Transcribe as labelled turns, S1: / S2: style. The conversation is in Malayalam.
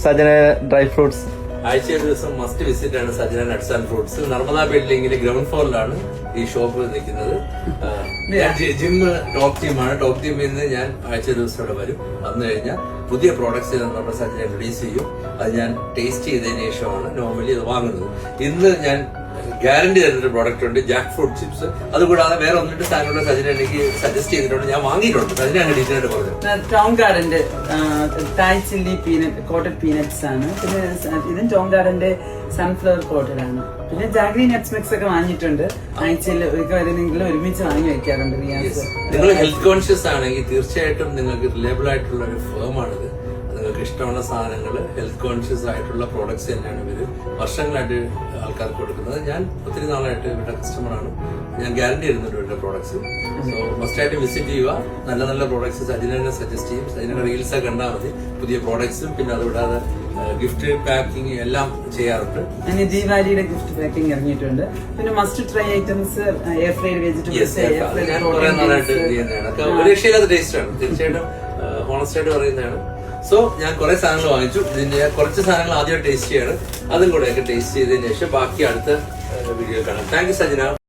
S1: Sajana dry fruits?
S2: ആഴ്ച ദിവസം മസ്റ്റ് വിസിറ്റ് ആണ് Sajana nuts and fruits. Narmada ബിൽഡിംഗിന്റെ ഗ്രൗണ്ട് ഫ്ലോറിലാണ് ഈ ഷോപ്പ് നിൽക്കുന്നത്. ജിമ്മ് ടോപ്പ് ടീമാണ്. ടോപ്പ് ടീമിൽ നിന്ന് ഞാൻ ആഴ്ച ദിവസം ഇവിടെ വരും. വന്നു കഴിഞ്ഞാൽ പുതിയ പ്രോഡക്ട്സ് നമ്മുടെ സജന റിലീസ് ചെയ്യും. അത് ഞാൻ ടേസ്റ്റ് ചെയ്തതിനു ശേഷമാണ് നോർമലി അത് വാങ്ങുന്നത്. ഇന്ന് ഞാൻ ഗ്യാരണ്ടി തരുന്നൊരു പ്രോഡക്റ്റ് ഉണ്ട്, ജാക്ക് ഫ്രൂട്ട് ചിപ്സ്. അതുകൂടാതെ വേറെ ഒന്നിട്ട് സാധനങ്ങളുടെ സജന എനിക്ക് സജസ്റ്റ് ചെയ്തിട്ടുണ്ട്, ഞാൻ വാങ്ങിയിട്ടുണ്ട്. സജന ഡീറ്റെയിൽ ആയിട്ട് പറഞ്ഞത്
S3: ടോങ് ഗാർഡന്റെ തായ് ചില്ലി പീനട്ട് കോട്ടഡ് പീനട്ട്സ് ആണ്. പിന്നെ ഇതും ടോങ് ഗാർഡന്റെ സൺഫ്ലവർ കോട്ടഡ് ആണ്. പിന്നെ ജാഗ്രി നട്ട്സ് മിക്സ് ഒക്കെ വാങ്ങിയിട്ടുണ്ട്. ആഴ്ചയിൽ ഒരിക്കൽ വരുന്നെങ്കിലും ഒരുമിച്ച് വാങ്ങി വെക്കാറുണ്ട്.
S2: നിങ്ങൾ ഹെൽത്ത് കോൺഷ്യസ് ആണെങ്കിൽ തീർച്ചയായിട്ടും നിങ്ങൾക്ക് റിലയബിൾ ആയിട്ടുള്ള ഒരു ഫേമാണിത്. നിങ്ങൾക്ക് ഇഷ്ടമുള്ള സാധനങ്ങൾ, ഹെൽത്ത് കോൺഷ്യസ് ആയിട്ടുള്ള പ്രോഡക്ട്സ് തന്നെയാണ് ഇവര് വർഷങ്ങളായിട്ട് ആൾക്കാർക്ക് കൊടുക്കുന്നത്. ഞാൻ ഒത്തിരി നാളായിട്ട് ഇവരുടെ കസ്റ്റമറാണ്. ഞാൻ ഗ്യാരണ്ടി തരുന്നുണ്ട് ഇവരുടെ പ്രോഡക്ട്സ്. സോ മസ്റ്റായിട്ട് വിസിറ്റ് ചെയ്യുക. നല്ല നല്ല പ്രോഡക്ട്സ് സജിനെ സജസ്റ്റ് ചെയ്യും. സജിനയുടെ റീൽസ് ഒക്കെ കണ്ടാൽ മതി. പുതിയ പ്രോഡക്ട്സും പിന്നെ അതുകൂടാതെ ഗിഫ്റ്റ് പാക്കിംഗ് എല്ലാം ചെയ്യാറുണ്ട്.
S3: ദീപാവലിയുടെ ഗിഫ്റ്റ് പാക്കിംഗ് ഇറങ്ങിയിട്ടുണ്ട്. പിന്നെ must try items, air fried vegetables,
S2: ഞാൻ കുറെ നാളായിട്ട് ചെയ്യുന്നതാണ്. ഒരു രക്ഷയില്ലാത്ത ടേസ്റ്റ് ആണ്. തീർച്ചയായിട്ടും ഹോണസ്റ്റ് ആയിട്ട് പറയുന്നതാണ്. സോ ഞാൻ കുറെ സാധനങ്ങൾ വാങ്ങിച്ചു. ഇതിന്റെ കുറച്ച് സാധനങ്ങൾ ആദ്യം ടേസ്റ്റ് ചെയ്യാണ്. അതും കൂടെ ഒക്കെ ടേസ്റ്റ് ചെയ്തതിനു ശേഷം ബാക്കി അടുത്ത വീഡിയോ കാണാം. Thank you Sajana.